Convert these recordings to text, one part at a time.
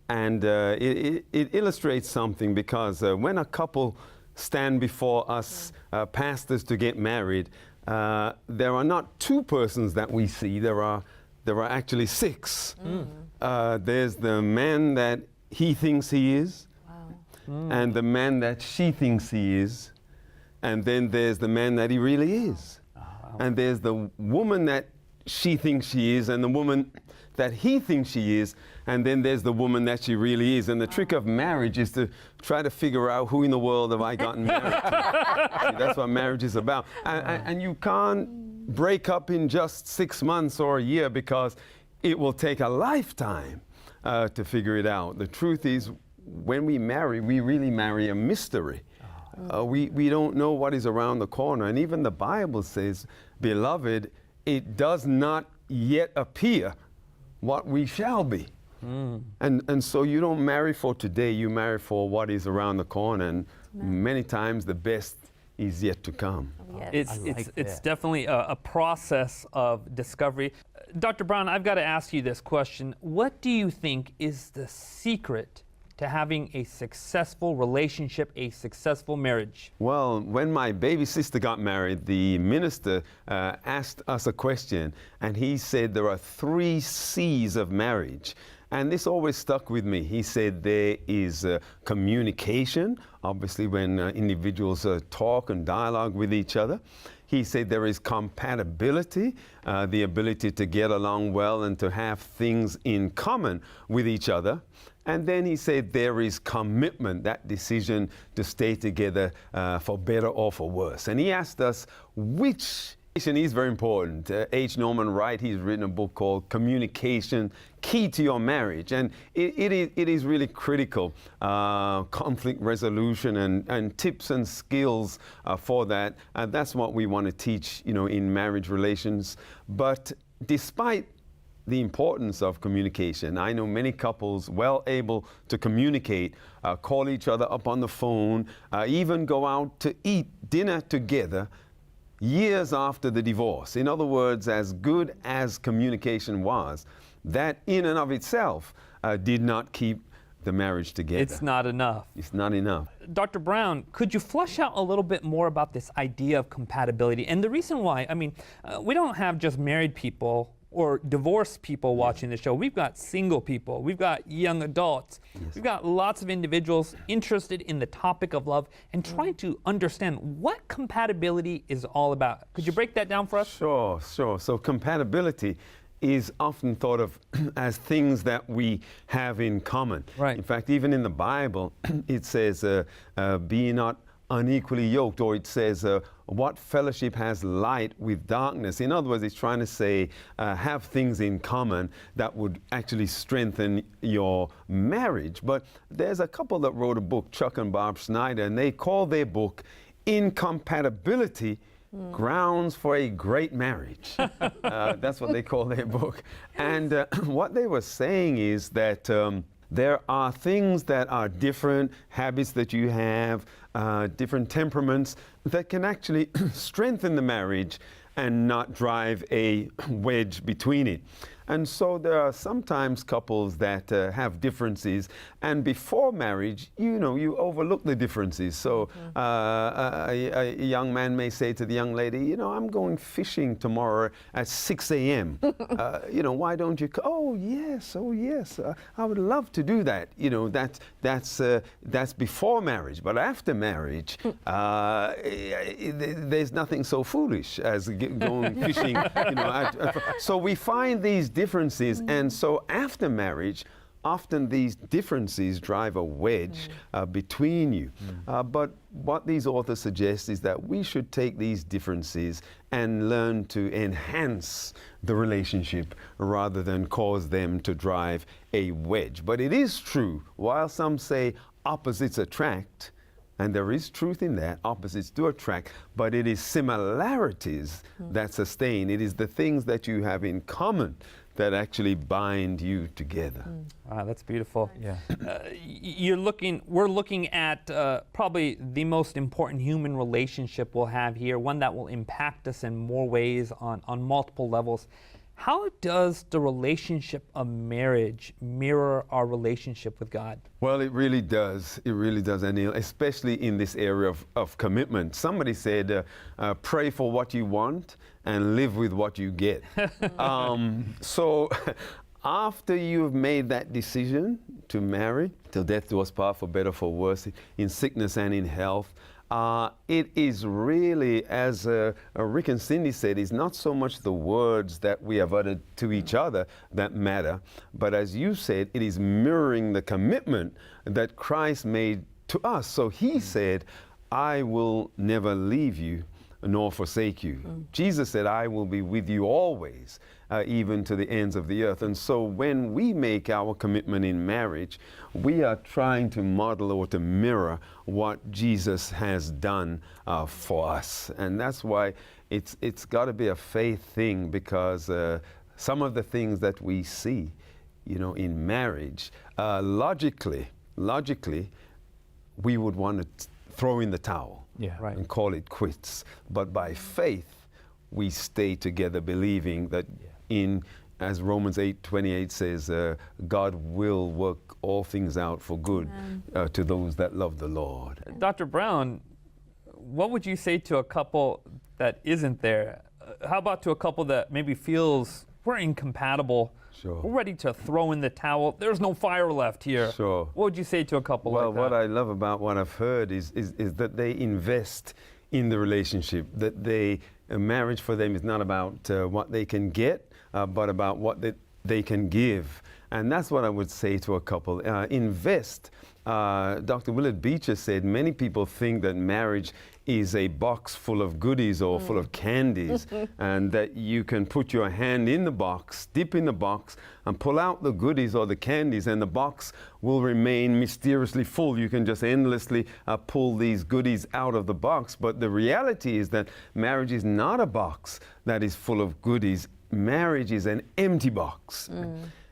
And it illustrates something because when a couple stand before us pastors to get married, there are not two persons that we see. There are actually six. There's the man that he thinks he is, and the man that she thinks he is, and then there's the man that he really is. And there's the woman that she thinks she is, and the woman that he thinks she is, and then there's the woman that she really is. And the trick of marriage is to try to figure out who in the world have I gotten married to. See, that's what marriage is about. And you can't break up in just 6 months or a year because it will take a lifetime to figure it out. The truth is, when we marry, we really marry a mystery. We don't know what is around the corner. And even the Bible says, beloved, it does not yet appear what we shall be. And so you don't marry for today, you marry for what is around the corner. And many times the best is yet to come. It's definitely a process of discovery. Dr. Brown, I've got to ask you this question. What do you think is the secret to having a successful relationship, a successful marriage? Well, when my baby sister got married, the minister asked us a question, and he said there are 3 C's of marriage. And this always stuck with me. He said there is communication, obviously when individuals talk and dialogue with each other. He said there is compatibility, the ability to get along well and to have things in common with each other. And then he said there is commitment, that decision to stay together for better or for worse. And he asked us which is very important. H. Norman Wright, he's written a book called Communication, Key to Your Marriage. And it is really critical, conflict resolution and tips and skills for that. That's what we want to teach, in marriage relations. But despite the importance of communication, I know many couples well able to communicate, call each other up on the phone, even go out to eat dinner together years after the divorce. In other words, as good as communication was, that in and of itself did not keep the marriage together. It's not enough. It's not enough. Dr. Brown, could you flesh out a little bit more about this idea of compatibility? And the reason why, we don't have just married people or divorced people watching the show. We've got single people. We've got young adults. Yes. We've got lots of individuals interested in the topic of love and trying to understand what compatibility is all about. Could you break that down for us? Sure. So compatibility is often thought of as things that we have in common. Right. In fact, even in the Bible, it says, be not unequally yoked, or it says, what fellowship has light with darkness? In other words, it's trying to say, have things in common that would actually strengthen your marriage. But there's a couple that wrote a book, Chuck and Barb Schneider, and they call their book Incompatibility, Grounds for a Great Marriage. That's what they call their book. And what they were saying is that there are things that are different, habits that you have, different temperaments that can actually strengthen the marriage and not drive a wedge between it. And so there are sometimes couples that have differences, and before marriage, you overlook the differences. So a young man may say to the young lady, I'm going fishing tomorrow at 6 a.m. Why don't you? Oh yes, I would love to do that. That's before marriage. But after marriage, there's nothing so foolish as going fishing. So we find these differences, and so after marriage, often these differences drive a wedge between you. But what these authors suggest is that we should take these differences and learn to enhance the relationship rather than cause them to drive a wedge. But it is true, while some say opposites attract, and there is truth in that, opposites do attract, but it is similarities that sustain. It is the things that you have in common that actually bind you together. Wow, that's beautiful. Yeah. We're looking at probably the most important human relationship we'll have here, one that will impact us in more ways on multiple levels. How does the relationship of marriage mirror our relationship with God? Well, it really does. It really does, Anil, especially in this area of commitment. Somebody said, pray for what you want and live with what you get. So after you've made that decision to marry, till death do us part, for better, for worse, in sickness and in health, it is really, as Rick and Cindy said, it's not so much the words that we have uttered to each other that matter, but as you said, it is mirroring the commitment that Christ made to us. So he said, I will never leave you nor forsake you. Jesus said, I will be with you always, even to the ends of the earth. And so when we make our commitment in marriage, we are trying to model or to mirror what Jesus has done for us. And that's why it's got to be a faith thing, because some of the things that we see, in marriage, logically, we would want to throw in the towel. Yeah, right. And call it quits. But by faith, we stay together, believing that as Romans 8:28 says, God will work all things out for good to those that love the Lord. Dr. Brown, what would you say to a couple that isn't there? How about to a couple that maybe feels we're incompatible? Sure. We're ready to throw in the towel. There's no fire left here. Sure. What would you say to a couple like that? Well, what I love about what I've heard is that they invest in the relationship, that a marriage for them is not about what they can get, but about what they can give. And that's what I would say to a couple. Invest. Dr. Willard Beecher said many people think that marriage is a box full of goodies or full of candies, and that you can put your hand in the box, dip in the box, and pull out the goodies or the candies, and the box will remain mysteriously full. You can just endlessly pull these goodies out of the box. But the reality is that marriage is not a box that is full of goodies. Marriage is an empty box.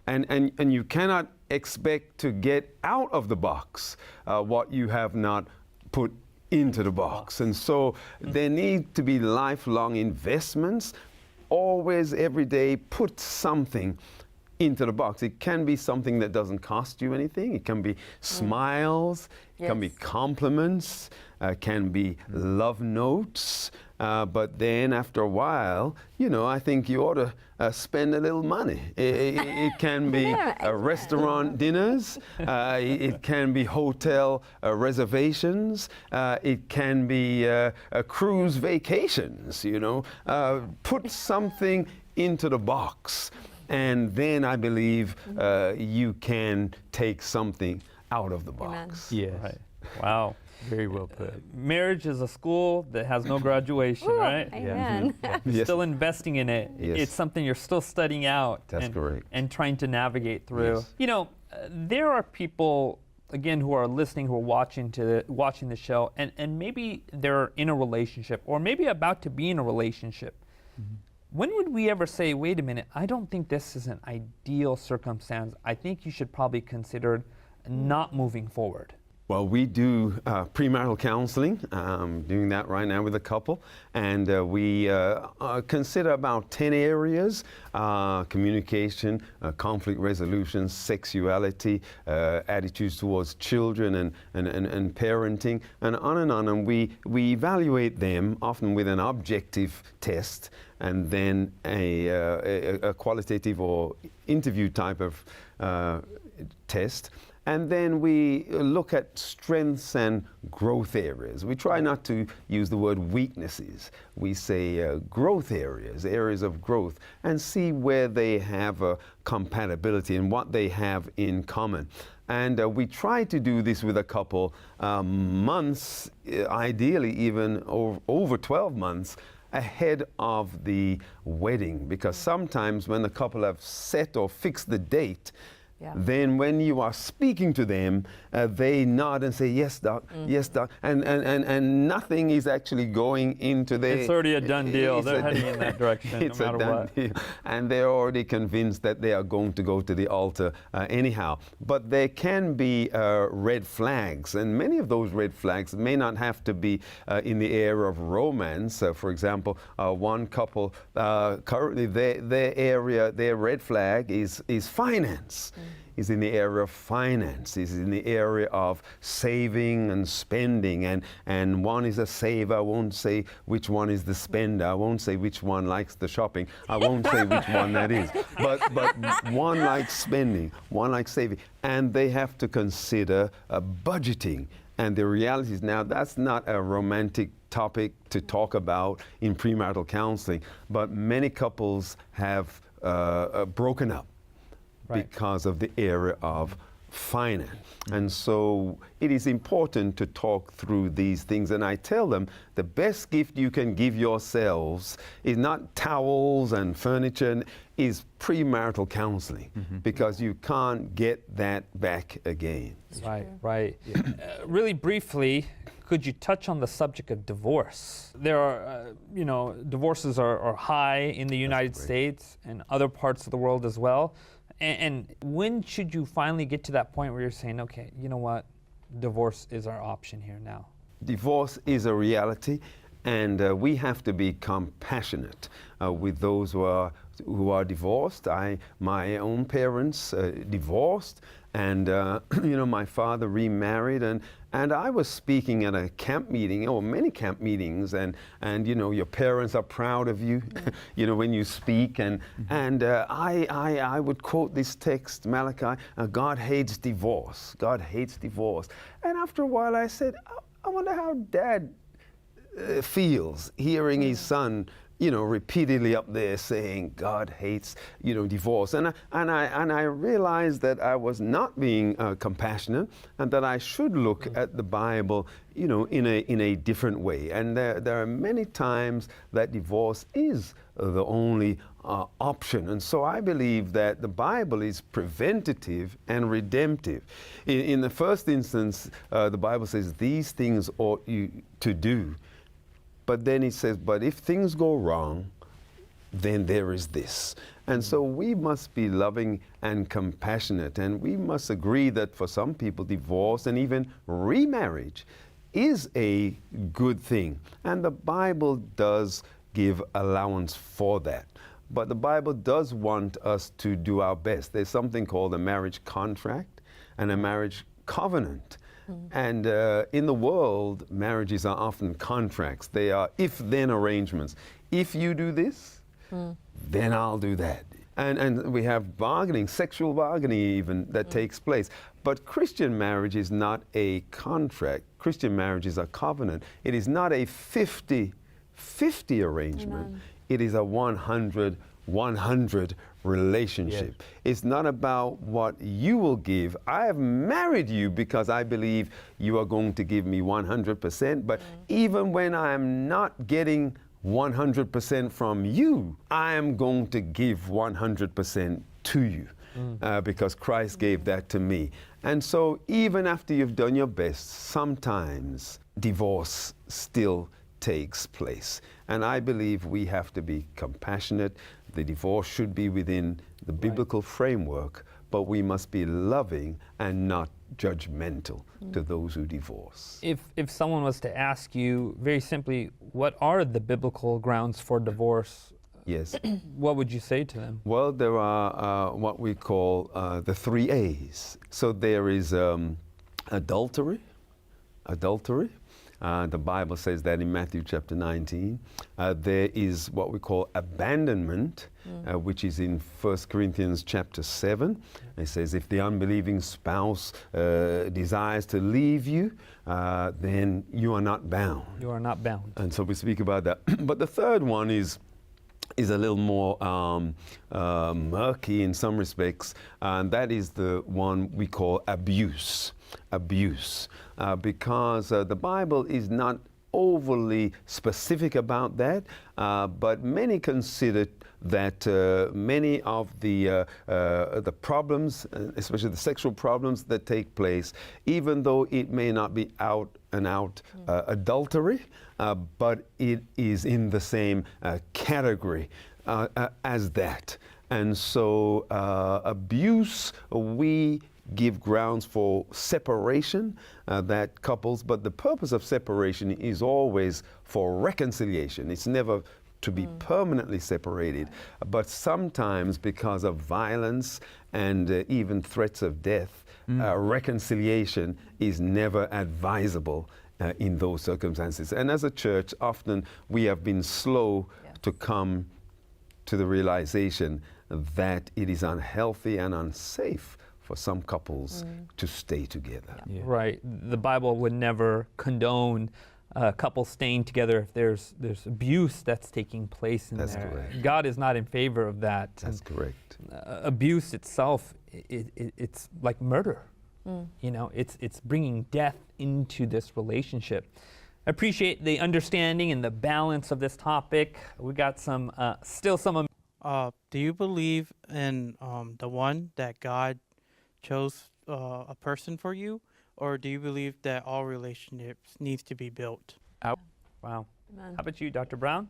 And you cannot expect to get out of the box what you have not put into the box. And so there need to be lifelong investments. Always, every day, put something into the box. It can be something that doesn't cost you anything. It can be smiles, it can be compliments, can be love notes. But then after a while, I think you ought to spend a little money. It can be restaurant dinners. It can be hotel reservations. It can be cruise vacations, Put something into the box. And then I believe you can take something out of the box. Yeah. Right. Wow. Very well put. Marriage is a school that has no graduation, Ooh, right? Amen. You're still investing in it. Yes. It's something you're still studying out. That's correct. And trying to navigate through. Yes. There are people, again, who are listening, who are watching the show, and maybe they're in a relationship, or maybe about to be in a relationship. When would we ever say, wait a minute, I don't think this is an ideal circumstance. I think you should probably consider not moving forward? Well, we do premarital counseling, doing that right now with a couple, and we consider about 10 areas: communication, conflict resolution, sexuality, attitudes towards children and parenting, and on and on. And we evaluate them often with an objective test, and then a qualitative or interview type of test. And then we look at strengths and growth areas. We try not to use the word weaknesses. We say growth areas of growth, and see where they have a compatibility and what they have in common. And we try to do this with a couple months, ideally even over 12 months, ahead of the wedding. Because sometimes when the couple have set or fixed the date, Yeah. then when you are speaking to them, they nod and say, yes, doc, yes, doc. And nothing is actually going into their... It's already a done deal. It's They're a- heading in that direction It's no a matter done what. deal. And they're already convinced that they are going to go to the altar anyhow. But there can be red flags, and many of those red flags may not have to be in the area of romance. For example, one couple currently their red flag is finance. Is in the area of finance, is in the area of saving and spending, and one is a saver. I won't say which one is the spender. I won't say which one likes the shopping. I won't say which one that is. But one likes spending, one likes saving, and they have to consider budgeting. And the reality is now that's not a romantic topic to talk about in premarital counseling, but many couples have broken up. Right. Because of the area of finance. And so it is important to talk through these things. And I tell them the best gift you can give yourselves is not towels and furniture, is premarital counseling, because you can't get that back again. Right, right. Really briefly, could you touch on the subject of divorce? There are, divorces are high in the United States and other parts of the world as well. And when should you finally get to that point where you're saying, okay, you know what, divorce is our option here now? Divorce is a reality, and we have to be compassionate with those who are divorced. My own parents divorced, and my father remarried, and I was speaking at a camp meeting, or many camp meetings, and your parents are proud of you, when you speak, and I would quote this text, Malachi, God hates divorce. God hates divorce. And after a while I said, I wonder how Dad feels hearing his son repeatedly up there saying God hates, divorce. And I realized that I was not being compassionate, and that I should look at the Bible, in a different way. And there are many times that divorce is the only option. And so I believe that the Bible is preventative and redemptive. In the first instance, the Bible says these things ought you to do. But then he says, but if things go wrong, then there is this. And so we must be loving and compassionate, and we must agree that for some people, divorce and even remarriage is a good thing. And the Bible does give allowance for that. But the Bible does want us to do our best. There's something called a marriage contract and a marriage covenant. And in the world, marriages are often contracts. They are if-then arrangements. If you do this, then I'll do that. And we have bargaining, sexual bargaining even, that takes place. But Christian marriage is not a contract. Christian marriage is a covenant. It is not a 50-50 arrangement. Amen. It is a 100-100 relationship. Yes. It's not about what you will give. I have married you because I believe you are going to give me 100%, but even when I'm not getting 100% from you, I am going to give 100% to you because Christ gave that to me. And so even after you've done your best, sometimes divorce still takes place. And I believe we have to be compassionate. The divorce should be within the biblical framework, but we must be loving and not judgmental to those who divorce. If someone was to ask you very simply, what are the biblical grounds for divorce? Yes. What would you say to them? Well, there are what we call the 3 A's. So there is adultery. The Bible says that in Matthew chapter 19. There is what we call abandonment, which is in 1 Corinthians chapter 7. It says, if the unbelieving spouse desires to leave you, then you are not bound. You are not bound. And so we speak about that. But the third one is a little more murky in some respects, and that is the one we call abuse. Because the Bible is not overly specific about that, but many consider that many of the problems, especially the sexual problems that take place, even though it may not be out and out adultery, but it is in the same category as that. And so abuse, we give grounds for separation, that couples, but the purpose of separation is always for reconciliation. It's never to be permanently separated, but sometimes because of violence and even threats of death, reconciliation is never advisable in those circumstances. And as a church, often we have been slow to come to the realization that it is unhealthy and unsafe for some couples to stay together. Yeah. Right. The Bible would never condone couples staying together if there's abuse that's taking place in there. That's correct. God is not in favor of that. That's correct. Abuse itself, it's like murder. You know, it's bringing death into this relationship. I appreciate the understanding and the balance of this topic. We got some, still some. Do you believe in the one that God chose a person for you, or do you believe that all relationships needs to be built? Wow. Amen. How about you, Dr. Brown?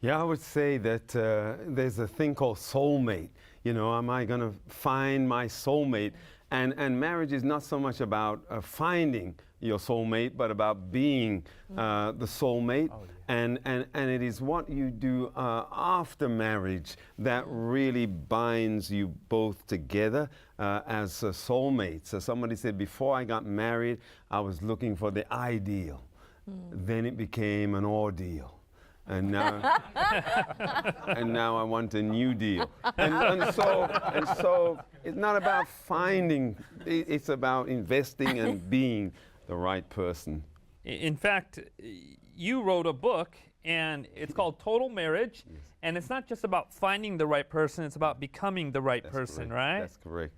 Yeah, I would say that there's a thing called soulmate. You know, am I going to find my soulmate? And marriage is not so much about finding your soulmate, but about being the soulmate. Oh, yeah. And it is what you do after marriage that really binds you both together as soulmates. So somebody said, before I got married, I was looking for the ideal. Then it became an ordeal. And now, and now I want a new deal. And so it's not about finding, it's about investing and being the right person. In fact, you wrote a book, and it's called Total Marriage. Yes. And it's not just about finding the right person, it's about becoming the right person, correct. right? That's correct.